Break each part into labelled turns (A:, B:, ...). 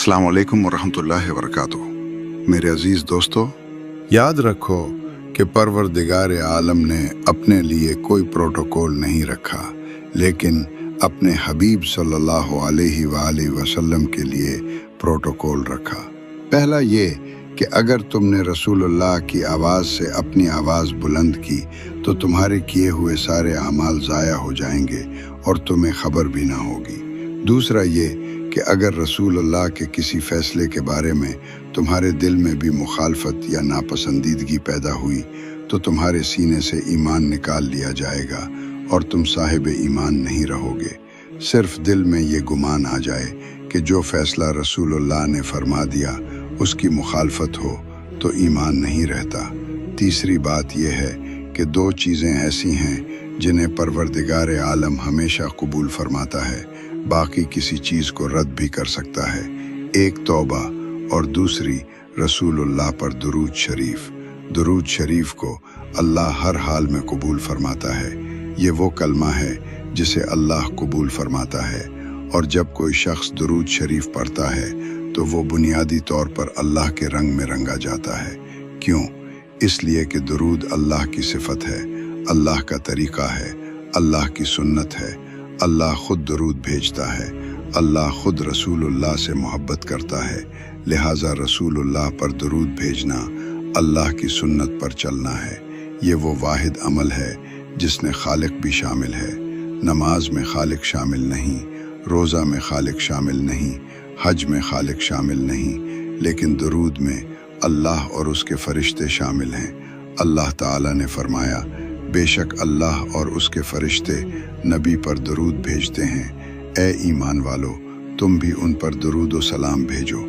A: السلام علیکم ورحمۃ اللہ وبرکاتہ۔ میرے عزیز دوستو، یاد رکھو کہ پروردگار عالم نے اپنے لیے کوئی پروٹوکول نہیں رکھا، لیکن اپنے حبیب صلی اللہ علیہ وآلہ وسلم کے لیے پروٹوکول رکھا۔ پہلا یہ کہ اگر تم نے رسول اللہ کی آواز سے اپنی آواز بلند کی تو تمہارے کیے ہوئے سارے اعمال ضائع ہو جائیں گے اور تمہیں خبر بھی نہ ہوگی۔ دوسرا یہ کہ اگر رسول اللہ کے کسی فیصلے کے بارے میں تمہارے دل میں بھی مخالفت یا ناپسندیدگی پیدا ہوئی تو تمہارے سینے سے ایمان نکال لیا جائے گا اور تم صاحب ایمان نہیں رہو گے۔ صرف دل میں یہ گمان آ جائے کہ جو فیصلہ رسول اللہ نے فرما دیا اس کی مخالفت ہو تو ایمان نہیں رہتا۔ تیسری بات یہ ہے کہ دو چیزیں ایسی ہیں جنہیں پروردگار عالم ہمیشہ قبول فرماتا ہے، باقی کسی چیز کو رد بھی کر سکتا ہے۔ ایک توبہ اور دوسری رسول اللہ پر درود شریف۔ درود شریف کو اللہ ہر حال میں قبول فرماتا ہے۔ یہ وہ کلمہ ہے جسے اللہ قبول فرماتا ہے، اور جب کوئی شخص درود شریف پڑھتا ہے تو وہ بنیادی طور پر اللہ کے رنگ میں رنگا جاتا ہے۔ کیوں؟ اس لیے کہ درود اللہ کی صفت ہے، اللہ کا طریقہ ہے، اللہ کی سنت ہے۔ اللہ خود درود بھیجتا ہے، اللہ خود رسول اللہ سے محبت کرتا ہے، لہٰذا رسول اللہ پر درود بھیجنا اللہ کی سنت پر چلنا ہے۔ یہ وہ واحد عمل ہے جس میں خالق بھی شامل ہے۔ نماز میں خالق شامل نہیں، روزہ میں خالق شامل نہیں، حج میں خالق شامل نہیں، لیکن درود میں اللہ اور اس کے فرشتے شامل ہیں۔ اللہ تعالیٰ نے فرمایا، بے شک اللہ اور اس کے فرشتے نبی پر درود بھیجتے ہیں۔ اے ایمان والو، تم بھی ان پر درود و سلام بھیجو۔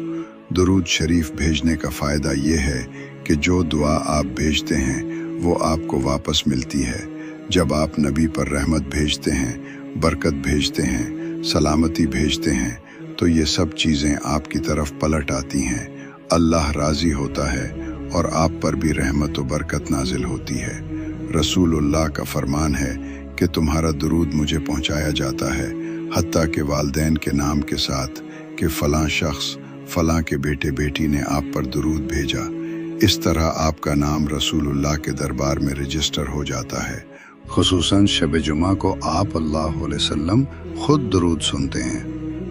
A: درود شریف بھیجنے کا فائدہ یہ ہے کہ جو دعا آپ بھیجتے ہیں وہ آپ کو واپس ملتی ہے۔ جب آپ نبی پر رحمت بھیجتے ہیں، برکت بھیجتے ہیں، سلامتی بھیجتے ہیں تو یہ سب چیزیں آپ کی طرف پلٹ آتی ہیں۔ اللہ راضی ہوتا ہے اور آپ پر بھی رحمت و برکت نازل ہوتی ہے۔ رسول اللہ کا فرمان ہے کہ تمہارا درود مجھے پہنچایا جاتا ہے، حتیٰ کہ والدین کے نام کے ساتھ، کہ فلاں شخص فلاں کے بیٹے بیٹی نے آپ پر درود بھیجا۔ اس طرح آپ کا نام رسول اللہ کے دربار میں رجسٹر ہو جاتا ہے۔ خصوصاً شب جمعہ کو آپ اللہ علیہ وسلم خود درود سنتے ہیں۔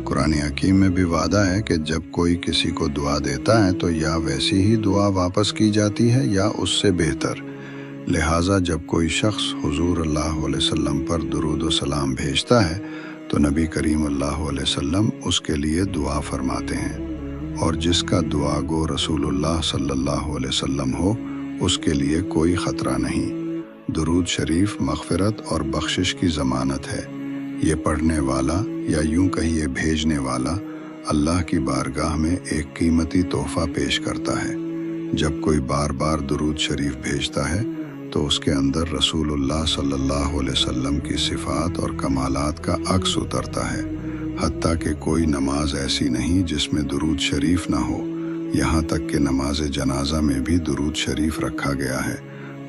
A: قرآن حکیم میں بھی وعدہ ہے کہ جب کوئی کسی کو دعا دیتا ہے تو یا ویسی ہی دعا واپس کی جاتی ہے یا اس سے بہتر۔ لہٰذا جب کوئی شخص حضور اللہ علیہ وسلم پر درود و سلام بھیجتا ہے تو نبی کریم اللہ علیہ وسلم اس کے لیے دعا فرماتے ہیں، اور جس کا دعا گو رسول اللہ صلی اللہ علیہ وسلم ہو اس کے لیے کوئی خطرہ نہیں۔ درود شریف مغفرت اور بخشش کی ضمانت ہے۔ یہ پڑھنے والا یا یوں کہیے بھیجنے والا اللہ کی بارگاہ میں ایک قیمتی تحفہ پیش کرتا ہے۔ جب کوئی بار بار درود شریف بھیجتا ہے تو اس کے اندر رسول اللہ صلی اللہ علیہ وسلم کی صفات اور کمالات کا عکس اترتا ہے۔ حتیٰ کہ کوئی نماز ایسی نہیں جس میں درود شریف نہ ہو، یہاں تک کہ نماز جنازہ میں بھی درود شریف رکھا گیا ہے،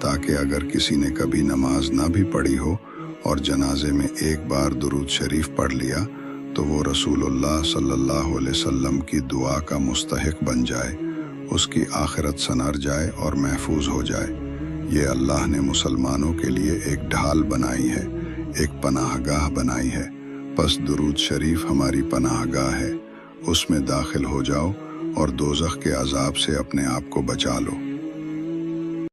A: تاکہ اگر کسی نے کبھی نماز نہ بھی پڑھی ہو اور جنازے میں ایک بار درود شریف پڑھ لیا تو وہ رسول اللہ صلی اللہ علیہ وسلم کی دعا کا مستحق بن جائے، اس کی آخرت سنور جائے اور محفوظ ہو جائے۔ یہ اللہ نے مسلمانوں کے لیے ایک ڈھال بنائی ہے، ایک پناہ گاہ بنائی ہے۔ پس درود شریف ہماری پناہ گاہ ہے، اس میں داخل ہو جاؤ اور دوزخ کے عذاب سے اپنے آپ کو بچا لو۔